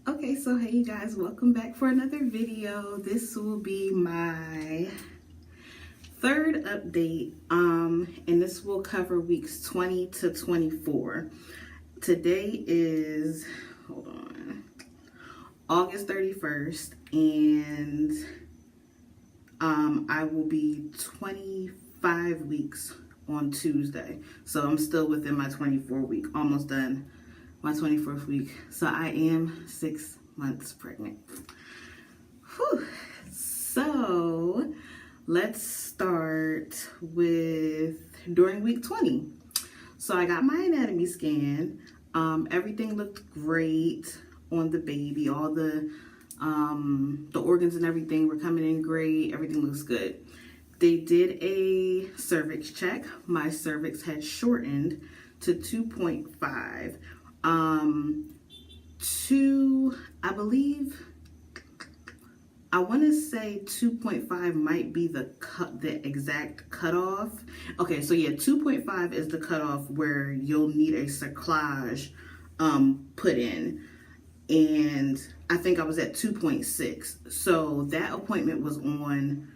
Okay, so hey you guys, welcome back for another video. This will be my third update, and this will cover weeks 20 to 24. Today is, hold on, August 31st, and I will be 25 weeks on Tuesday. So I'm still within my 24 week, almost done my 24th week. So I am 6 months pregnant. Whew. So let's start with during week 20. So I got my anatomy scan. Everything looked great on the baby. All the organs and everything were coming in great. Everything looks good. They did a cervix check. My cervix had shortened to 2.5. I believe, I want to say 2.5 might be the exact cutoff. Okay, so yeah, 2.5 is the cutoff where you'll need a cerclage put in. And I think I was at 2.6. So that appointment was on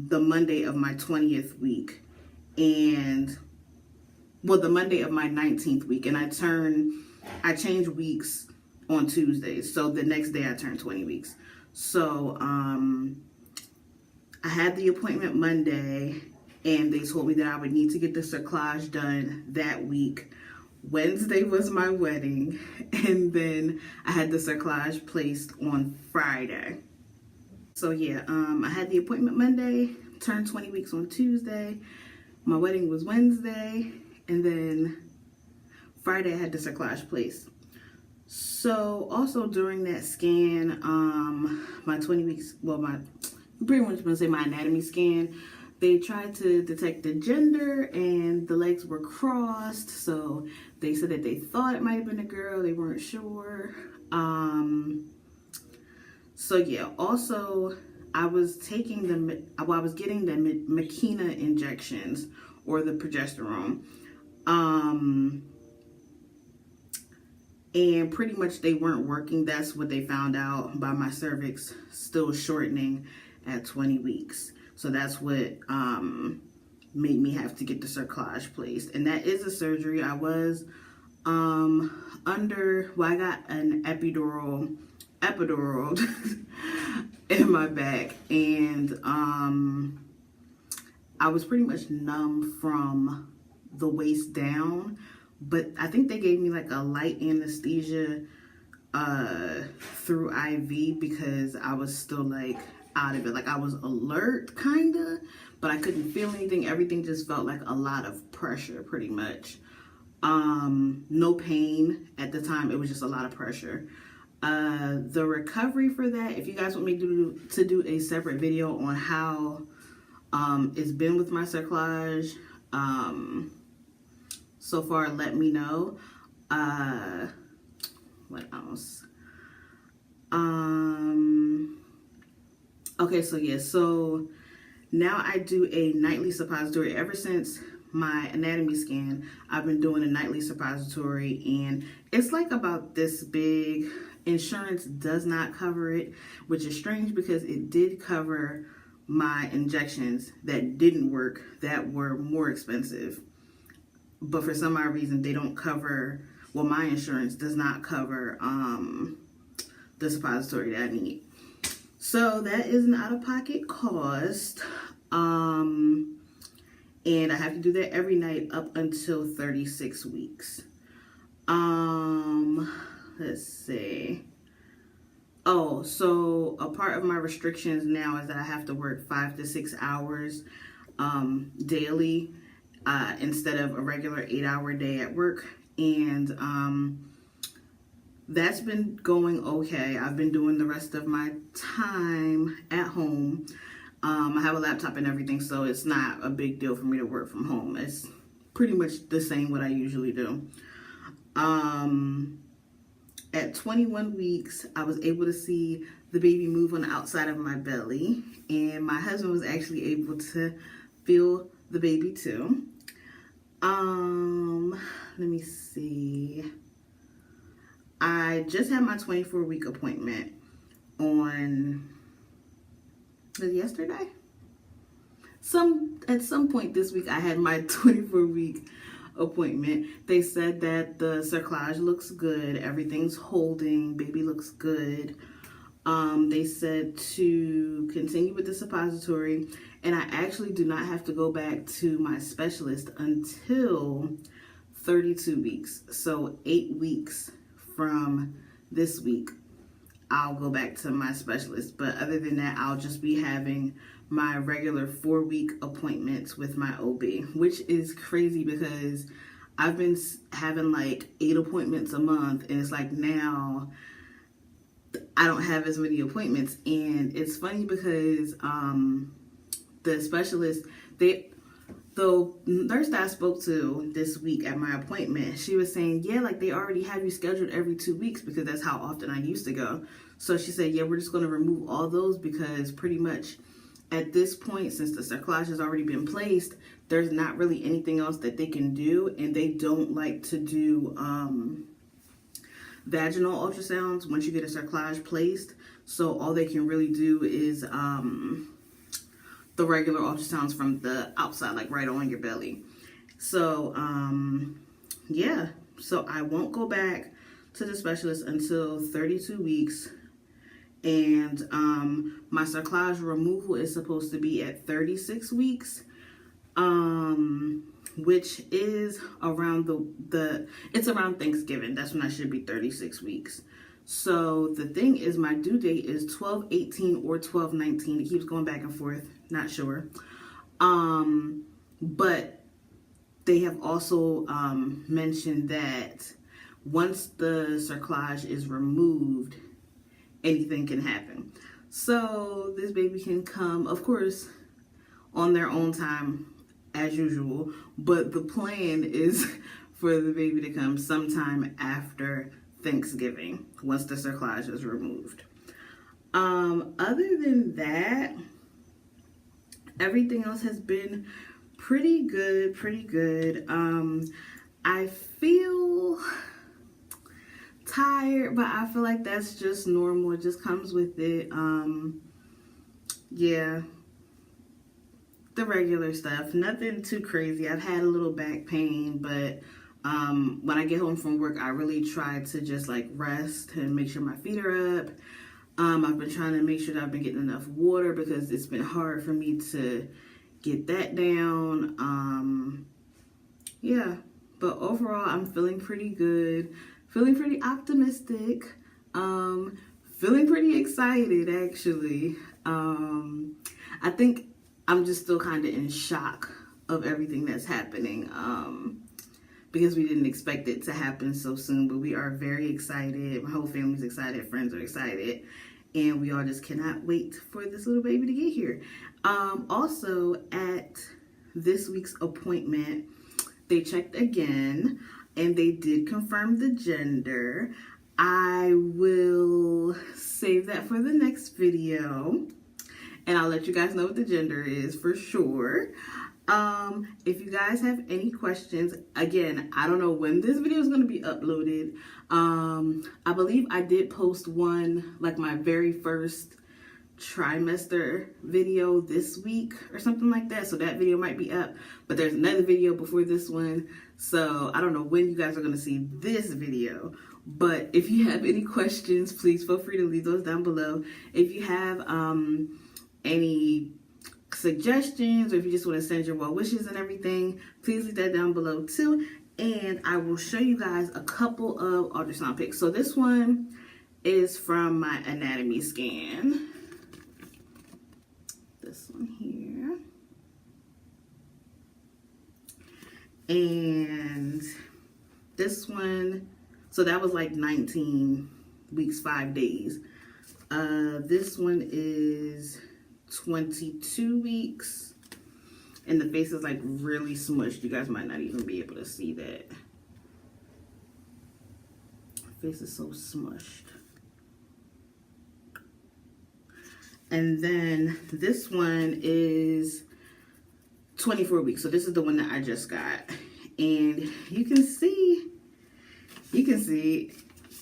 the Monday of my 20th week. And well, the Monday of my 19th week, and I changed weeks on Tuesdays. So the next day I turned 20 weeks. So I had the appointment Monday, and they told me that I would need to get the cerclage done that week. Wednesday was my wedding, and then I had the cerclage placed on Friday. So yeah, I had the appointment Monday, turned 20 weeks on Tuesday. My wedding was Wednesday, and then Friday I had the cerclage placed. So also during that scan, my 20 weeks, well, my pretty much gonna say my anatomy scan, they tried to detect the gender and the legs were crossed. So they said that they thought it might have been a girl, they weren't sure. So yeah, also I was getting the Makina injections, or the progesterone. And pretty much they weren't working. That's what they found out by my cervix still shortening at 20 weeks. So that's what made me have to get the cerclage placed. And that is a surgery. I was I got an epidural in my back, and I was pretty much numb from the waist down, but I think they gave me like a light anesthesia through IV because I was still like out of it. Like I was alert kinda, but I couldn't feel anything. Everything just felt like a lot of pressure pretty much. No pain at the time. It was just a lot of pressure. The recovery for that, if you guys want me to do a separate video on how it's been with my cerclage so far, let me know. What else? Okay, so yeah, so now I do a nightly suppository. Ever since my anatomy scan, I've been doing a nightly suppository, and it's like about this big. Insurance does not cover it, which is strange because it did cover my injections that didn't work, that were more expensive. But for some odd reason, they don't cover, well, my insurance does not cover the suppository that I need. So that is an out-of-pocket cost. And I have to do that every night up until 36 weeks. Let's see. Oh, so a part of my restrictions now is that I have to work 5 to 6 hours daily instead of a regular 8-hour day at work. And that's been going okay. I've been doing the rest of my time at home. I have a laptop and everything, so it's not a big deal for me to work from home. It's pretty much the same what I usually do. At 21 weeks, I was able to see the baby move on the outside of my belly, and my husband was actually able to feel the baby too. Let me see. I I just had my 24-week appointment on yesterday. At some point this week, I had my 24-week appointment. They said that the cerclage looks good, everything's holding, baby looks good. They said to continue with the suppository, and I actually do not have to go back to my specialist until 32 weeks. So 8 weeks from this week, I'll go back to my specialist. But other than that, I'll just be having my regular 4-week appointments with my OB, which is crazy because I've been having like 8 appointments a month, and it's like now I don't have as many appointments. And it's funny because the specialist, the nurse that I spoke to this week at my appointment, she was saying, yeah, like they already have you scheduled every 2 weeks because that's how often I used to go. So she said, yeah, we're just going to remove all those because pretty much at this point, since the cerclage has already been placed, there's not really anything else that they can do, and they don't like to do vaginal ultrasounds once you get a cerclage placed. So all they can really do is the regular ultrasounds from the outside, like right on your belly. So yeah, so I won't go back to the specialist until 32 weeks. And my cerclage removal is supposed to be at 36 weeks, which is around it's around Thanksgiving. That's when I should be 36 weeks. So the thing is, my due date is 12/18 or 12/19. It keeps going back and forth, not sure. But they have also mentioned that once the cerclage is removed, anything can happen. So this baby can come, of course, on their own time as usual, but the plan is for the baby to come sometime after Thanksgiving once the cerclage is removed. Other than that, everything else has been pretty good. I feel tired, but I feel like that's just normal. It just comes with it. Yeah, the regular stuff, nothing too crazy. I've had a little back pain, but when I get home from work, I really try to just like rest and make sure my feet are up. I've been trying to make sure that I've been getting enough water because it's been hard for me to get that down. Yeah, but overall, I'm feeling pretty good, feeling pretty optimistic, feeling pretty excited actually. I think I'm just still kind of in shock of everything that's happening, because we didn't expect it to happen so soon, but we are very excited. My whole family's excited, friends are excited, and we all just cannot wait for this little baby to get here. Also, at this week's appointment, they checked again, and they did confirm the gender. I will save that for the next video, and I'll let you guys know what the gender is for sure. If you guys have any questions, again, I don't know when this video is going to be uploaded. I believe I did post one, like my very first trimester video this week or something like that. So that video might be up, but there's another video before this one. So I don't know when you guys are going to see this video, but if you have any questions, please feel free to leave those down below. If you have any suggestions, or if you just want to send your well wishes and everything, please leave that down below too. And I will show you guys a couple of ultrasound pics. So this one is from my anatomy scan. This one here. And this one, so that was like 19 weeks, 5 days. This one is 22 weeks, and the face is like really smushed. You guys might not even be able to see that. Face is so smushed. And then this one is 24 weeks. So this is the one that I just got, and you can see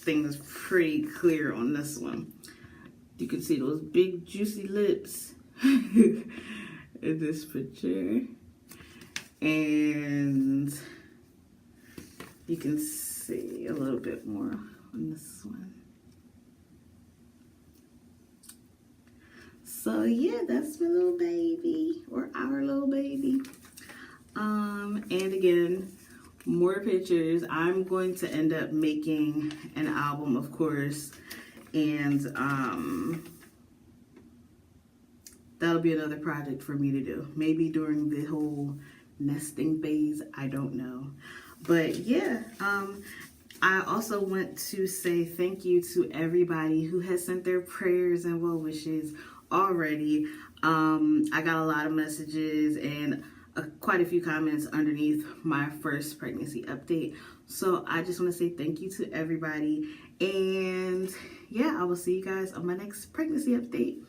thing is pretty clear on this one. You can see those big juicy lips in this picture. And you can see a little bit more on this one. So yeah, that's my little baby, or our little baby. And again, more pictures. I'm going to end up making an album, of course, and that'll be another project for me to do. Maybe during the whole nesting phase, I don't know. But yeah, I also want to say thank you to everybody who has sent their prayers and well wishes already. I got a lot of messages and quite a few comments underneath my first pregnancy update. So I just want to say thank you to everybody. And yeah, I will see you guys on my next pregnancy update.